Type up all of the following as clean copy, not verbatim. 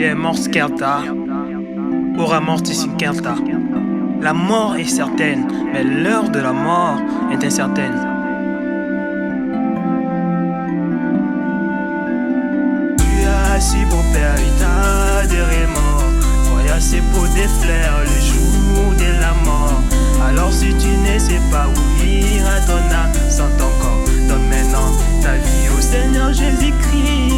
Yeah, mors certa, ora mortis incerta. La mort est certaine, mais l'heure de la mort est incertaine. Tu as assis pour père, il t'a des remords. Voyager pour déflaire le jour de la mort. Alors si tu ne sais pas où ir à ton âme sans ton corps, donne maintenant ta vie au Seigneur Jésus-Christ.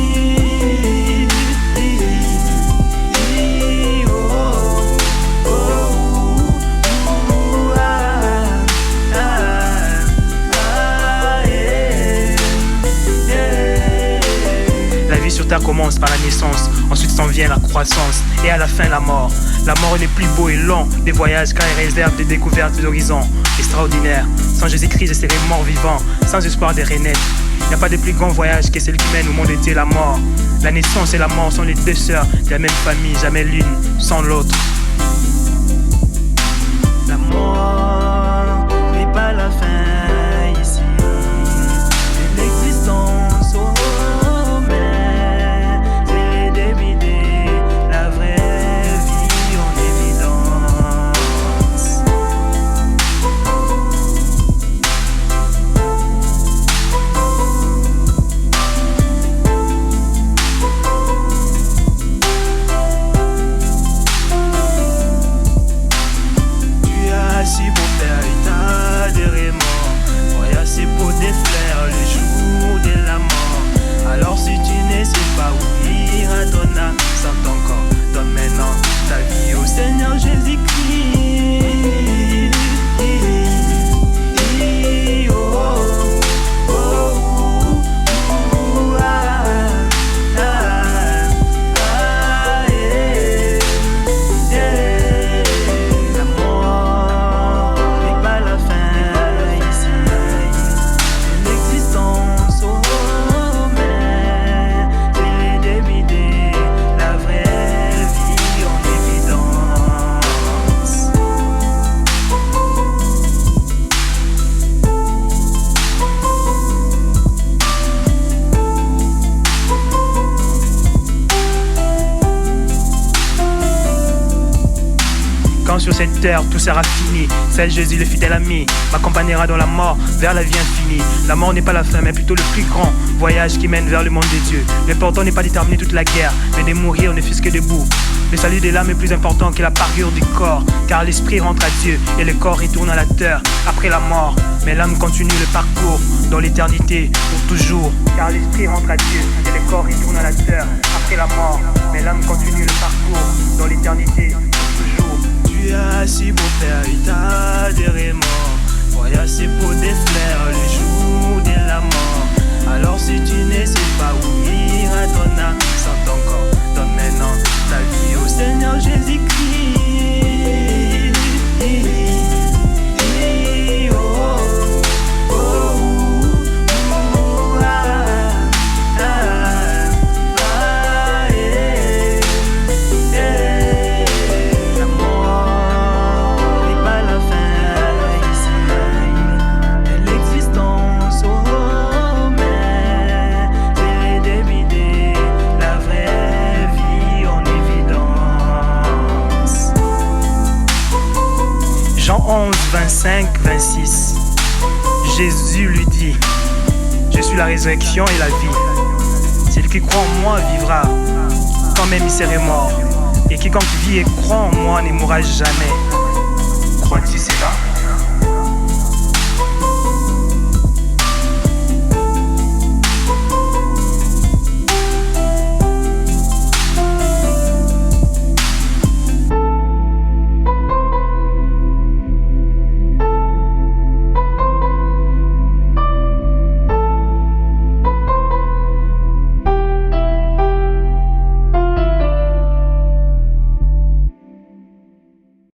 La vie sur terre commence par la naissance, ensuite s'en vient la croissance et à la fin la mort. La mort n'est plus beau et long des voyages car elle réserve des découvertes d'horizons extraordinaires. Sans Jésus-Christ je serais mort vivant, sans espoir de renaître. Il n'y a pas de plus grand voyage que celui qui mène au monde entier la mort. La naissance et la mort sont les deux sœurs de la même famille, jamais l'une sans l'autre. La mort n'est pas la fin ici de l'existence, oh, mais c'est le début de la vraie vie en évidence. Tu as assis pour faire état de remords, voyager pour déflaire le jour de la mort. Alors si tu ne sais pas où ir à ton âme sans ton corps, donne maintenant ta vie au Seigneur Jésus-Christ. Quand sur cette terre tout sera fini, seul Jésus le fidèle ami m'accompagnera dans la mort vers la vie infinie. La mort n'est pas la fin mais plutôt le plus grand voyage qui mène vers le monde de Dieu. L'important n'est pas d'y terminer toute la guerre, mais de mourir ne fût-ce que debout. Le salut de l'âme est plus important que la parure du corps, car l'esprit rentre à Dieu et le corps retourne à la terre après la mort. Mais l'âme continue le parcours dans l'éternité pour toujours, car l'esprit rentre à Dieu et le corps retourne à la terre après la mort. Mais l'âme continue le parcours dans l'éternité pour toujours. Tu as assis pour faire état de remords, voyager pour déflaire le jour de la mort. Alors si tu ne sais pas où ir à ton âme sans ton corps, donne maintenant ta vie au Seigneur Jésus-Christ. Jean 11, 25, 26. Jésus lui dit: je suis la résurrection et la vie. Celui qui croit en moi vivra, quand même il serait mort. Et quiconque vit et croit en moi ne mourra jamais. Crois-tu cela?